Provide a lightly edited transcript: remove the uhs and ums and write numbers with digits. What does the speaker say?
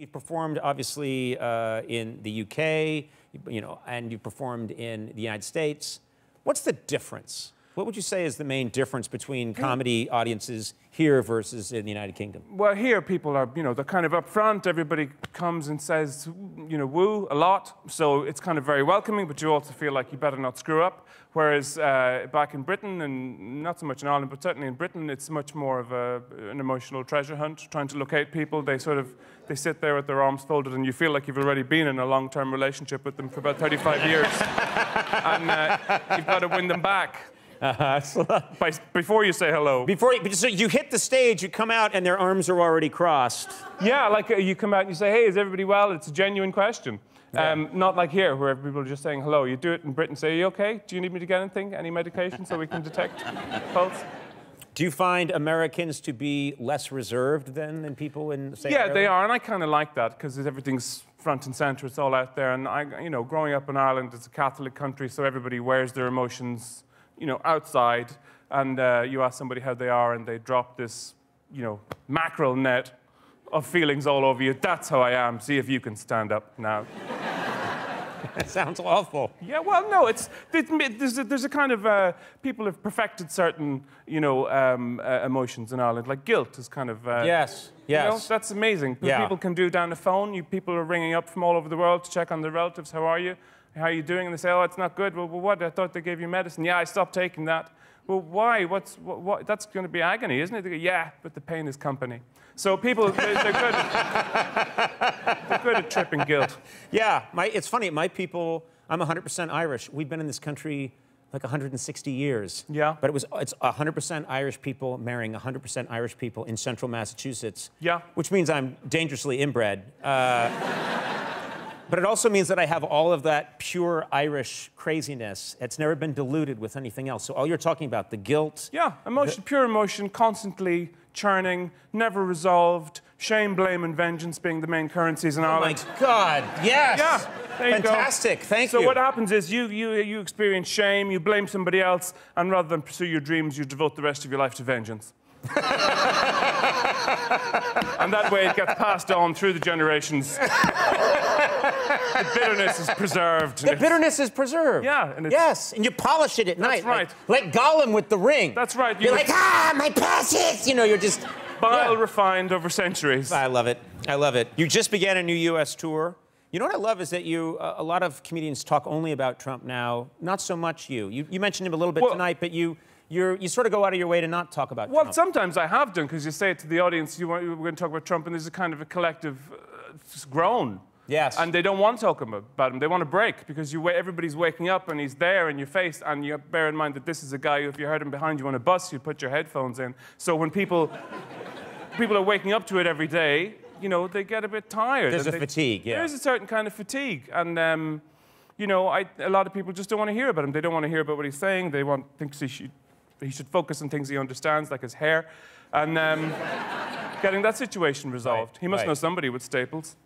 You've performed, obviously, in the UK, and you've performed in the United States. What's the difference? What would you say is the main difference between comedy audiences here versus in the United Kingdom? Well, here people are, they're kind of upfront. Everybody comes and says, woo a lot. So it's kind of very welcoming, but you also feel like you better not screw up. Whereas back in Britain, and not so much in Ireland, but certainly in Britain, it's much more of an emotional treasure hunt, trying to locate people. They sit there with their arms folded, and you feel like you've already been in a long-term relationship with them for about 35 years. And you've got to win them back. Before you say hello. So you hit the stage, you come out, and their arms are already crossed. Yeah, like you come out and you say, hey, is everybody well? It's a genuine question. Yeah. Not like here, where people are just saying hello. You do it in Britain, say, are you okay? Do you need me to get anything? Any medication so we can detect pulse? Do you find Americans to be less reserved than people in, say, Yeah, Ireland? they are, and I kind of like that, because everything's front and center, it's all out there. And growing up in Ireland, it's a Catholic country, so everybody wears their emotions outside, and you ask somebody how they are, and they drop this, mackerel net of feelings all over you. That's how I am. See if you can stand up now. That sounds awful. Yeah, well, no, there's a kind of people have perfected certain, emotions in Ireland, like guilt is kind of. Yes. That's amazing. Yeah. People can do down the phone. People are ringing up from all over the world to check on their relatives. How are you? How are you doing? And they say, oh, it's not good. Well, what? I thought they gave you medicine. Yeah, I stopped taking that. Well, why? What? That's going to be agony, isn't it? They go, yeah, but the pain is company. So people, they're good. They're good at tripping guilt. Yeah, it's funny. My people, I'm 100% Irish. We've been in this country like 160 years. Yeah. But it's 100% Irish people marrying 100% Irish people in central Massachusetts. Yeah. Which means I'm dangerously inbred. But it also means that I have all of that pure Irish craziness. It's never been diluted with anything else. So all you're talking about, the guilt... Yeah, emotion, pure emotion, constantly churning, never resolved, shame, blame, and vengeance being the main currencies in Ireland. Oh, my God, yes! Yeah, there you Fantastic, go. Thank you. So what happens is you experience shame, you blame somebody else, and rather than pursue your dreams, you devote the rest of your life to vengeance. And that way it gets passed on through the generations. The bitterness is preserved. The bitterness is preserved. Yeah. And yes, and you polish it at night. That's right. Like Gollum with the ring. That's right. You're like, my precious! You're just... Bile refined over centuries. I love it. I love it. You just began a new U.S. tour. You know what I love is that a lot of comedians talk only about Trump now. Not so much you. You mentioned him a little bit tonight, but you sort of go out of your way to not talk about Trump. Well, sometimes I have done, because you say it to the audience, we're going to talk about Trump, and there's a kind of a collective groan. Yes. And they don't want to talk about him. They want a break, because everybody's waking up and he's there in your face, and you bear in mind that this is a guy who, if you heard him behind you on a bus, you'd put your headphones in. So when people are waking up to it every day, they get a bit tired. There's a fatigue, yeah. There's a certain kind of fatigue. And, a lot of people just don't want to hear about him. They don't want to hear about what he's saying. They think he should focus on things he understands, like his hair, and getting that situation resolved. He must know somebody with staples.